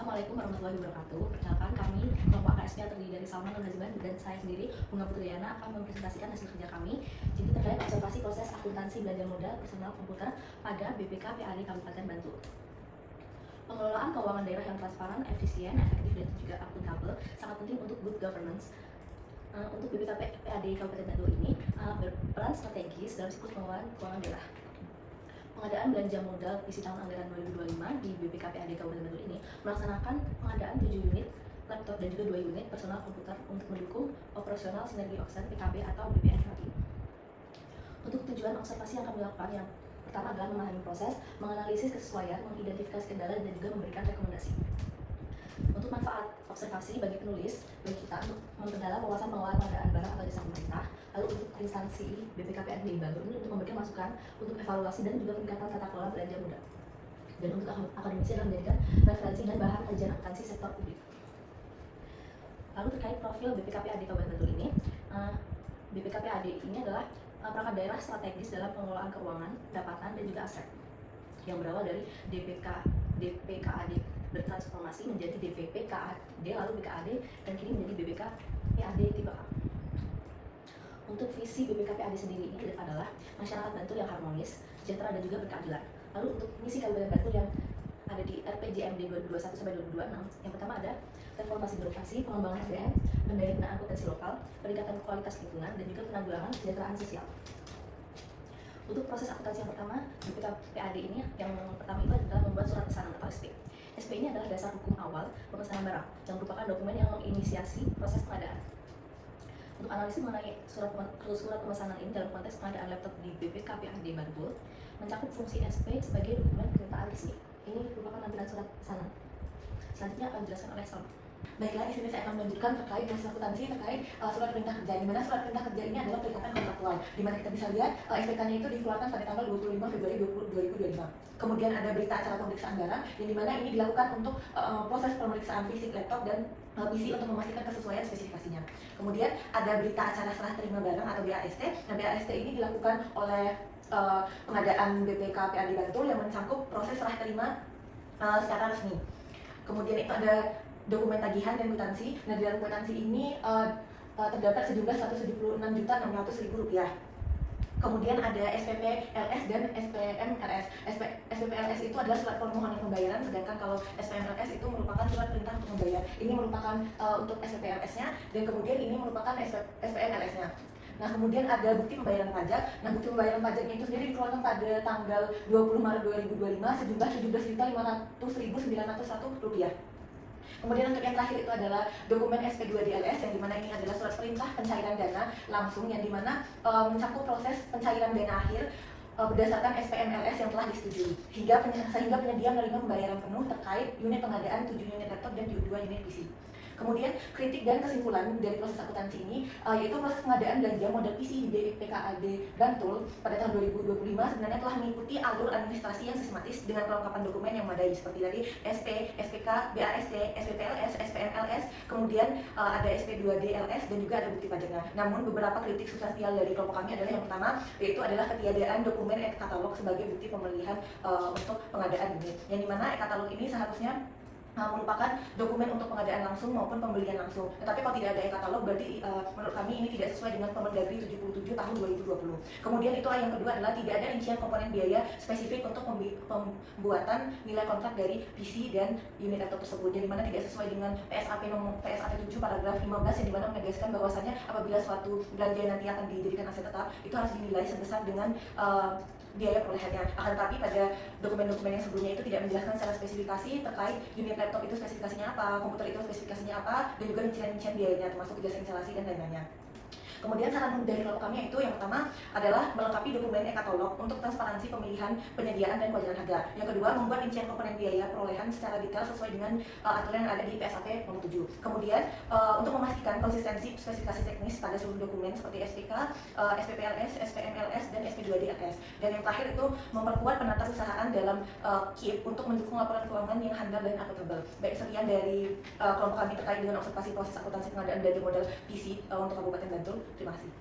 Assalamualaikum warahmatullahi wabarakatuh. Perkenalkan, kami kelompok AKSP yang terdiri dari Salman Nazban dan saya sendiri, Bunga Putriana, akan mempresentasikan hasil kerja kami. Jadi terkait observasi proses akuntansi belajar modal personal komputer pada BPK PAD Kabupaten Bantul. Pengelolaan keuangan daerah yang transparan, efisien, efektif, dan juga akuntabel sangat penting untuk good governance. Untuk BPK PAD Kabupaten Bantul ini berperan strategis dalam siklus pengelolaan keuangan daerah. Pengadaan belanja modal isi tahun anggaran 2025 di BPK PAD Kabupaten Bantul ini melaksanakan pengadaan 7 unit laptop dan juga 2 unit personal komputer untuk mendukung operasional sinergi Oksen PKB atau BPNKB. Untuk tujuan observasi yang kami lakukan, yang pertama adalah memahami proses, menganalisis kesesuaian, mengidentifikasi kendala, dan juga memberikan rekomendasi. Untuk manfaat observasi bagi penulis, bagi kita untuk memperdalam wawasan pengelolaan pengadaan barang atau jasa pemerintah, lalu untuk instansi BPK PAD Bantul ini untuk memberikan masukan untuk evaluasi dan juga peningkatan tata kelola belanja modal. Dan untuk akademisi adalah menjadikan referensi dan bahan kajian akuntansi sektor publik. Lalu terkait profil BPK PAD Kabupaten Bantul ini, BPK PAD ini adalah perangkat daerah strategis dalam pengelolaan keuangan, pendapatan, dan juga aset yang berawal dari DPKAD bertransformasi menjadi DVP KAD, lalu BKAD, dan kini menjadi BPK PAD tipe A. Untuk visi BPK PAD sendiri ini adalah masyarakat Bantul yang harmonis, sejahtera, dan juga berkeadilan. Lalu untuk misi Kabupaten Bantul yang ada di RPJMD 2021 sampai 2026, yang pertama ada reformasi birokrasi, pengembangan SDM, pendayagunaan akuntansi lokal, peningkatan kualitas lingkungan, dan juga penanggulangan kesejahteraan sosial. Untuk proses akuntansi yang pertama, BPK PAD ini yang pertama itu adalah membuat surat pesanan atau SP. SP ini adalah dasar hukum awal pemesanan barang yang merupakan dokumen yang menginisiasi proses pengadaan. Untuk analisis mengenai surat pemesanan ini dalam konteks pengadaan laptop di BPK PAD Bantul mencakup fungsi SP sebagai dokumen permintaan resmi. Ini merupakan lampiran surat pesanan. Selanjutnya akan dijelaskan oleh Salman. Baiklah, di sini saya akan menunjukkan terkait proses akuntansi terkait surat perintah kerja, di mana surat perintah kerja ini adalah perikatan kontraktual, di mana kita bisa lihat SPK-nya itu dikeluarkan pada tanggal 25 Februari 2025. Kemudian ada berita acara pemeriksaan barang, yang dimana ini dilakukan untuk proses pemeriksaan fisik laptop dan PC untuk memastikan kesesuaian spesifikasinya. Kemudian ada berita acara serah terima barang atau BAST. Nah, BAST ini dilakukan oleh pengadaan BPK PAD Bantul yang mencakup proses serah terima secara resmi. Kemudian itu ada dokumen tagihan dan kwitansi. Nah, di dalam kwitansi ini terdapat sejumlah Rp176.600.000. Kemudian ada SPPLS dan SPMLS. SPPLS itu adalah surat permohonan pembayaran, sedangkan kalau SPMLS itu merupakan surat perintah untuk membayar. Ini merupakan untuk SPPLS-nya, dan kemudian ini merupakan SPMLS-nya. Nah, kemudian ada bukti pembayaran pajak. Nah, bukti pembayaran pajaknya itu sendiri dikeluarkan pada tanggal 20 Maret 2025 sejumlah Rp17.500.901. Kemudian untuk yang terakhir itu adalah dokumen SP2DLS, yang dimana ini adalah surat perintah pencairan dana langsung, yang dimana mencakup proses pencairan dana akhir berdasarkan SPMLS yang telah disetujui, sehingga penyedia menerima pembayaran penuh terkait unit pengadaan 7 unit laptop dan 2 unit PC. Kemudian kritik dan kesimpulan dari proses akuntansi ini yaitu proses pengadaan belanja modal PC di BPKAD Bantul pada tahun 2025 sebenarnya telah mengikuti alur administrasi yang sistematis dengan kelengkapan dokumen yang memadai seperti tadi SP, SPK, BAST, SPPLS, SPMLS, kemudian ada SP2DLS, dan juga ada bukti pajaknya. Namun beberapa kritik substansial dari kelompok kami adalah yang pertama, yaitu adalah ketiadaan dokumen e-katalog sebagai bukti pemilihan untuk pengadaan unit, yang dimana e-katalog ini seharusnya merupakan dokumen untuk pengadaan langsung maupun pembelian langsung. Tetapi kalau tidak ada e-katalog, berarti menurut kami ini tidak sesuai dengan Permendagri 77 tahun 2020. Kemudian itu yang kedua adalah tidak ada rincian komponen biaya spesifik untuk pembuatan nilai kontrak dari PC dan unit laptop tersebut, yang dimana tidak sesuai dengan PSAP 7 paragraf 15, yang dimana menegaskan bahwasannya apabila suatu belanja nanti akan dijadikan aset tetap, itu harus dinilai sebesar dengan biaya perolehannya. Akan tetapi pada dokumen-dokumen yang sebelumnya itu tidak menjelaskan secara spesifikasi terkait unit laptop itu spesifikasinya apa, komputer itu spesifikasinya apa, dan juga rincian-rincian biayanya termasuk jasa instalasi dan lain-lainnya. Kemudian saran dari kelompok kami itu yang pertama adalah melengkapi dokumen e-katalog untuk transparansi pemilihan, penyediaan, dan kewajaran harga. Yang kedua, membuat rincian komponen biaya perolehan secara detail sesuai dengan aturan yang ada di PSAP nomor 7. Kemudian untuk memastikan konsistensi spesifikasi teknis pada seluruh dokumen seperti SPK, SPPLS, SPMLS, dan SP2DLS. Dan yang terakhir itu memperkuat penatausahaan dalam KIP untuk mendukung laporan keuangan yang handal dan akuntabel. Baik, sekian dari kelompok kami terkait dengan observasi proses akuntansi pengadaan belanja modal PC untuk Kabupaten Bantul. Terima kasih.